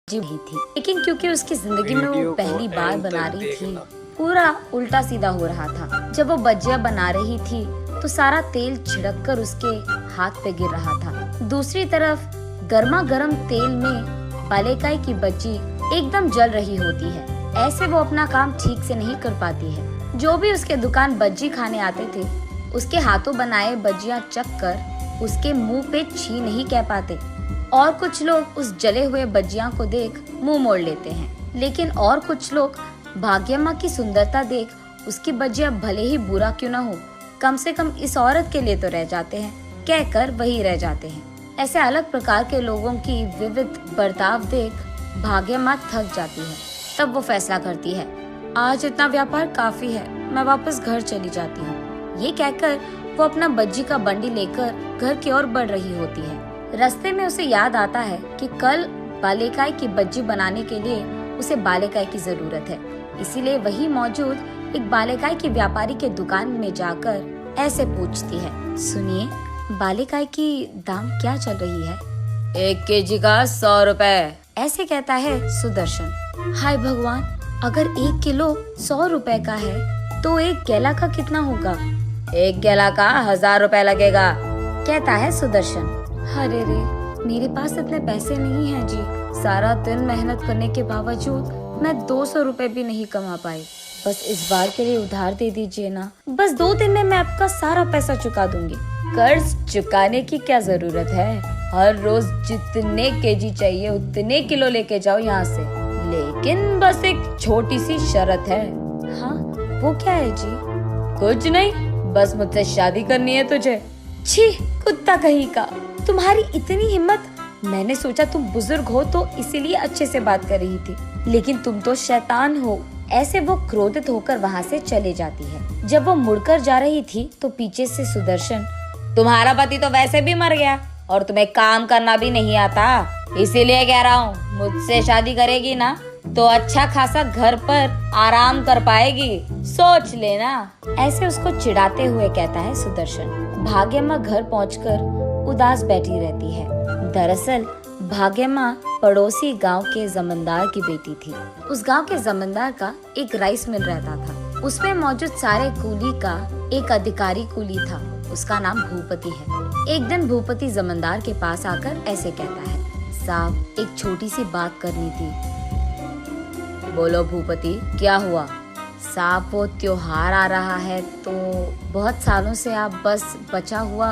जी नहीं थी, लेकिन क्योंकि उसकी जिंदगी में वो पहली बार बना रही थी, पूरा उल्टा सीधा हो रहा था। जब वो भजिया बना रही थी तो सारा तेल छिड़क कर उसके हाथ पे गिर रहा था। दूसरी तरफ गर्मा गर्म तेल में बालेकाई की बज्जी एकदम जल रही होती है। ऐसे वो अपना काम ठीक से नहीं कर पाती है। जो भी उसके दुकान बज्जी खाने आते थे, उसके हाथों बनाए बज्जियां चख कर उसके मुंह पे छी नहीं कह पाते। और कुछ लोग उस जले हुए बज्जियां को देख मुंह मोड़ लेते हैं, लेकिन और कुछ लोग भाग्यम्मा की सुंदरता देख उसकी बज्जियां भले ही बुरा क्यों न हो, कम से कम इस औरत के लिए तो रह जाते हैं, कहकर वही रह जाते हैं। ऐसे अलग प्रकार के लोगों की विविध बर्ताव देख भाग्यम्मा थक जाती है। तब वो फैसला करती है, आज इतना व्यापार काफी है, मैं वापस घर चली जाती हूँ। ये कहकर वो अपना बज्जी का बंडी लेकर घर की ओर बढ़ रही होती है। रास्ते में उसे याद आता है कि कल बालेकाई की बज्जी बनाने के लिए उसे बालेकाई की जरूरत है। इसीलिए वही मौजूद एक बालेकाई के व्यापारी के दुकान में जाकर ऐसे पूछती है, सुनिए, बालेकाई की दाम क्या चल रही है? 1 केजी का 100 रुपए, ऐसे कहता है सुदर्शन। हाय भगवान, अगर 1 किलो 100 रुपए का है तो 1 केला का कितना होगा? 1 केला का 1000 रुपए लगेगा, कहता है सुदर्शन। अरे रे, मेरे पास इतने पैसे नहीं हैं जी। सारा दिन मेहनत करने के बावजूद मैं 200 रुपए भी नहीं कमा पाई। बस इस बार के लिए उधार दे दीजिए ना। बस 2 दिन में मैं आपका सारा पैसा चुका दूंगी। कर्ज चुकाने की क्या जरूरत है? हर रोज जितने केजी चाहिए उतने किलो लेके जाओ यहाँ से। लेकिन बस एक छोटी सी शर्त है। हाँ, वो क्या है जी? कुछ नहीं, बस मुझसे शादी करनी है तुझे। छी, कुत्ता कहीं का, तुम्हारी इतनी हिम्मत! मैंने सोचा तुम बुजुर्ग हो तो इसीलिए अच्छे से बात कर रही थी, लेकिन तुम तो शैतान हो। ऐसे वो क्रोधित होकर वहाँ से चले जाती है। जब वो मुड़कर जा रही थी तो पीछे से सुदर्शन, तुम्हारा पति तो वैसे भी मर गया और तुम्हें काम करना भी नहीं आता, इसीलिए कह रहा हूँ, मुझसे शादी करेगी ना तो अच्छा खासा घर पर आराम कर पाएगी, सोच लेना। ऐसे उसको चिढ़ाते हुए कहता है सुदर्शन। भाग्यम्मा घर पहुंचकर उदास बैठी रहती है। दरअसल भाग्यम्मा पड़ोसी गांव के जमींदार की बेटी थी। उस गांव के जमींदार का एक राइस मिल रहता था। उसमें मौजूद सारे कूली का एक अधिकारी कूली था। उसका नाम भूपति है। एक दिन भूपति जमींदार के पास आकर ऐसे कहता है, साहब, एक छोटी सी बात करनी थी। बोलो भूपति, क्या हुआ? साहब, वो त्योहार आ रहा है तो बहुत सालों से आप बस बचा हुआ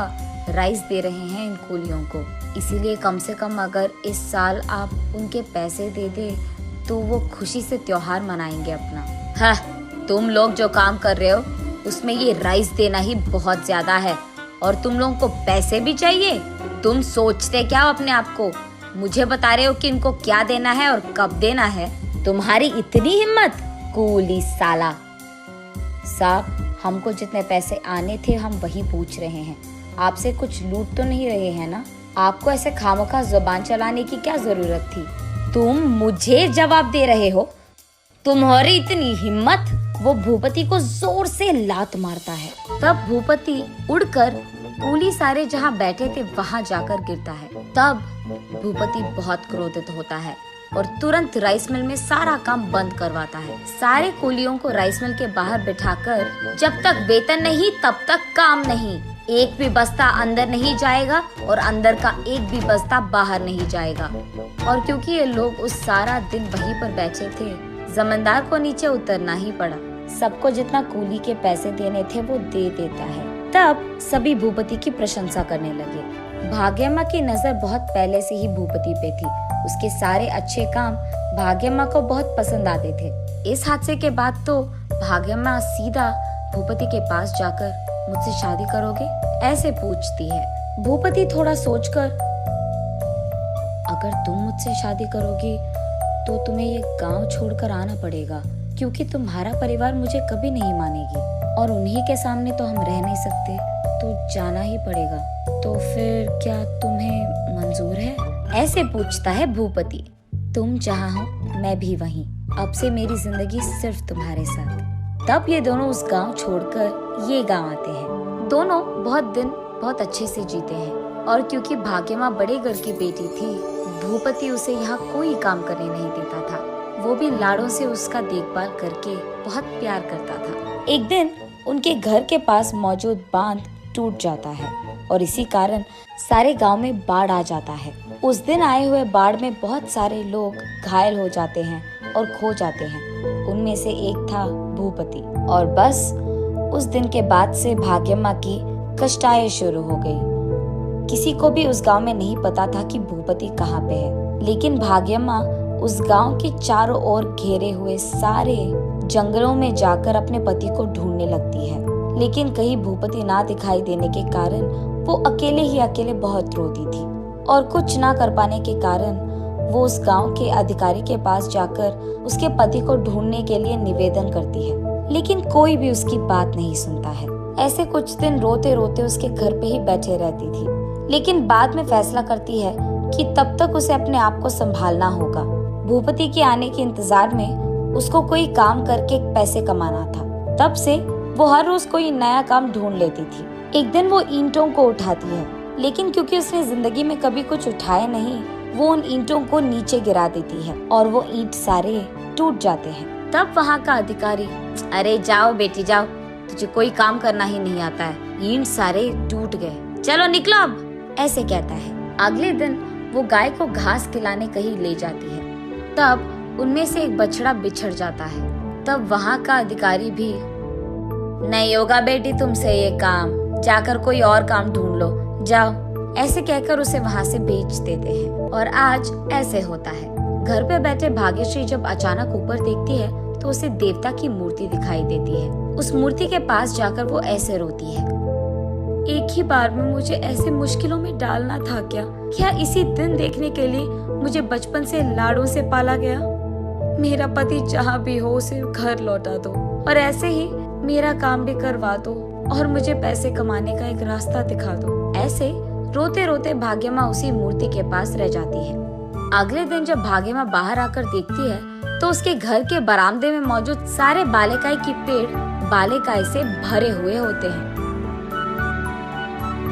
राइस दे रहे हैं इन कूलियों को, इसीलिए कम से कम अगर इस साल आप उनके पैसे दे दे तो वो खुशी से त्योहार मनाएंगे अपना। हाँ, तुम लोग जो काम कर रहे हो उसमें ये राइस देना ही बहुत ज्यादा है और तुम लोगों को पैसे भी चाहिए। तुम सोचते क्या हो अपने आप को? मुझे बता रहे हो कि इनको क्या देना है और कब देना है? तुम्हारी इतनी हिम्मत, कूली साला। साहब, हमको जितने पैसे आने थे हम वही पूछ रहे हैं, आपसे कुछ लूट तो नहीं रहे हैं ना? आपको ऐसे खामखा जुबान चलाने की क्या जरूरत थी? तुम मुझे जवाब दे रहे हो? तुम्हारी इतनी हिम्मत! वो भूपति को जोर से लात मारता है। तब भूपति उड़कर कूली सारे जहाँ बैठे थे वहाँ जाकर गिरता है। तब भूपति बहुत क्रोधित होता है और तुरंत राइस मिल में सारा काम बंद करवाता है। सारे कूलियों को राइस मिल के बाहर बिठाकर, जब तक वेतन नहीं तब तक काम नहीं, एक भी बस्ता अंदर नहीं जाएगा और अंदर का एक भी बस्ता बाहर नहीं जाएगा। और क्योंकि ये लोग उस सारा दिन वहीं पर बैठे थे, जमींदार को नीचे उतरना ही पड़ा। सबको जितना कूली के पैसे देने थे वो दे देता है। तब सभी भूपति की प्रशंसा करने लगे। भाग्यम्मा की नजर बहुत पहले से ही भूपति पे थी। उसके सारे अच्छे काम भाग्यम्मा को बहुत पसंद आते थे। इस हादसे के बाद तो भाग्यम्मा सीधा भूपति के पास जाकर, मुझसे शादी करोगे? ऐसे पूछती है। भूपति थोड़ा सोचकर, अगर तुम मुझसे शादी करोगी तो तुम्हें ये गांव छोड़कर आना पड़ेगा, क्योंकि तुम्हारा परिवार मुझे कभी नहीं मानेगी और उन्हीं के सामने तो हम रह नहीं सकते, तो जाना ही पड़ेगा। तो फिर क्या तुम्हें मंजूर है? ऐसे पूछता है भूपति। तुम जहाँ हो मैं भी वहीं। अब से मेरी जिंदगी सिर्फ तुम्हारे साथ। तब ये दोनों उस गांव छोड़कर ये गांव आते हैं। दोनों बहुत दिन बहुत अच्छे से जीते हैं और क्योंकि भाग्यम्मा बड़े घर की बेटी थी, भूपति उसे यहाँ कोई काम करने नहीं देता था। वो भी लाड़ों से उसका देखभाल करके बहुत प्यार करता था। एक दिन उनके घर के पास मौजूद बांध टूट जाता है और इसी कारण सारे गांव में बाढ़ आ जाता है। उस दिन आए हुए बाढ़ में बहुत सारे लोग घायल हो जाते हैं और खो जाते हैं। उनमें से एक था भूपति। और बस उस दिन के बाद से भाग्यम्मा की कष्टाएं शुरू हो गई। किसी को भी उस गांव में नहीं पता था कि भूपति कहाँ पे है, लेकिन भाग्यम्मा उस गांव के चारों ओर घेरे हुए सारे जंगलों में जाकर अपने पति को ढूंढने लगती है। लेकिन कहीं भूपति ना दिखाई देने के कारण वो अकेले ही अकेले बहुत रोती थी और कुछ ना कर पाने के कारण वो उस गांव के अधिकारी के पास जाकर उसके पति को ढूंढने के लिए निवेदन करती है, लेकिन कोई भी उसकी बात नहीं सुनता है। ऐसे कुछ दिन रोते रोते उसके घर पे ही बैठे रहती थी, लेकिन बाद में फैसला करती है कि तब तक उसे अपने आप को संभालना होगा। भूपति के आने के इंतजार में उसको कोई काम करके पैसे कमाना था। तब से वो हर रोज कोई नया काम ढूंढ लेती थी। एक दिन वो ईंटों को उठाती है, लेकिन क्योंकि उसने जिंदगी में कभी कुछ उठाया नहीं, वो उन ईंटों को नीचे गिरा देती है और वो ईंट सारे टूट जाते हैं। तब वहाँ का अधिकारी, अरे जाओ बेटी जाओ, तुझे कोई काम करना ही नहीं आता है, ईंट सारे टूट गए, चलो निकलो अब, ऐसे कहता है। अगले दिन वो गाय को घास खिलाने कहीं ले जाती है। तब उनमें से एक बछड़ा बिछड़ जाता है। तब वहाँ का अधिकारी भी, नहीं होगा बेटी तुमसे ये काम, जाकर कोई और काम ढूंढ लो, जाओ, ऐसे कहकर उसे वहाँ से बेच देते हैं। और आज ऐसे होता है। घर पे बैठे भाग्यश्री जब अचानक ऊपर देखती है तो उसे देवता की मूर्ति दिखाई देती है। उस मूर्ति के पास जाकर वो ऐसे रोती है, एक ही बार में मुझे ऐसे मुश्किलों में डालना था क्या? क्या इसी दिन देखने के लिए मुझे बचपन से लाड़ों से पाला गया? मेरा पति जहाँ भी हो उसे घर लौटा दो और ऐसे ही मेरा काम भी करवा दो और मुझे पैसे कमाने का एक रास्ता दिखा दो। ऐसे रोते रोते भाग्यम्मा उसी मूर्ति के पास रह जाती है। अगले दिन जब भाग्यम्मा बाहर आकर देखती है तो उसके घर के बरामदे में मौजूद सारे बालेकाई के पेड़ बालेकाई से भरे हुए होते हैं।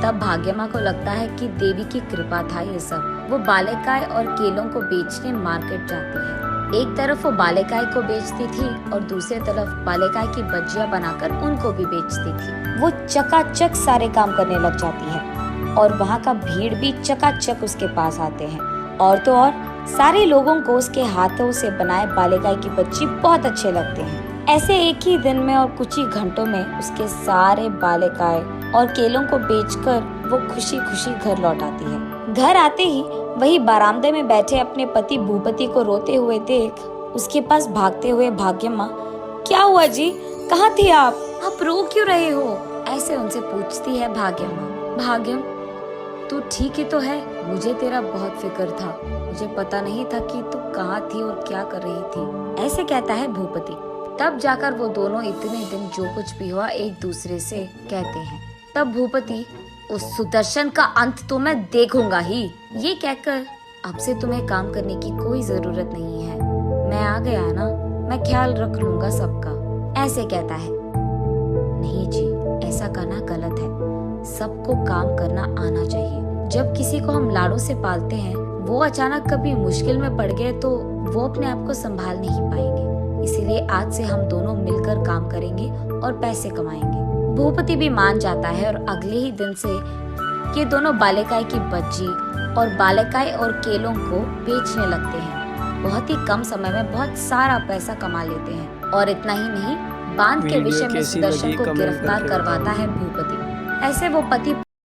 तब भाग्यम्मा को लगता है कि देवी की कृपा था ये सब। वो बालेकाई और केलों को बेचने मार्केट जाती है। एक तरफ वो बालेकाई को बेचती थी और दूसरी तरफ बालेकाई की बज्जियां बनाकर उनको भी बेचती थी। वो चकाचक सारे काम करने लग जाती है और वहाँ का भीड़ भी चकाचक उसके पास आते हैं। और तो और सारे लोगों को उसके हाथों से बनाए बालेकाई की बच्ची बहुत अच्छे लगते हैं। ऐसे एक ही दिन में और कुछ ही घंटों में उसके सारे बालेकाई और केलों को बेचकर वो खुशी खुशी घर लौट आती है। घर आते ही वही बरामदे में बैठे अपने पति भूपति को रोते हुए देख उसके पास भागते हुए भाग्यम्मा, क्या हुआ जी, कहाँ थे आप रो क्यों रहे हो? ऐसे उनसे पूछती है भाग्यम्मा। भाग्यम, तू ठीक ही तो है? मुझे तेरा बहुत फिक्र था, मुझे पता नहीं था कि तू कहाँ थी और क्या कर रही थी, ऐसे कहता है भूपति। तब जाकर वो दोनों इतने दिन जो कुछ भी हुआ एक दूसरे से कहते हैं। तब भूपति, उस सुदर्शन का अंत तो मैं देखूंगा ही, ये कहकर अब से तुम्हें काम करने की कोई जरूरत नहीं है, मैं आ गया ना, मैं ख्याल रख लूंगा सबका, ऐसे कहता है। नहीं जी, ऐसा करना गलत है, सबको काम करना आना चाहिए। जब किसी को हम लाड़ों से पालते हैं, वो अचानक कभी मुश्किल में पड़ गए तो वो अपने आप को संभाल नहीं पाएंगे। इसीलिए आज से हम दोनों मिलकर काम करेंगे और पैसे कमाएंगे। भूपति भी मान जाता है और अगले ही दिन से ये दोनों बालेकाई की बज्जी और बालेकाई और केलों को बेचने लगते हैं। बहुत ही कम समय में बहुत सारा पैसा कमा लेते हैं और इतना ही नहीं, बांध के विषय में सुदर्शन को गिरफ्तार करवाता है भूपति। ऐसे वो पति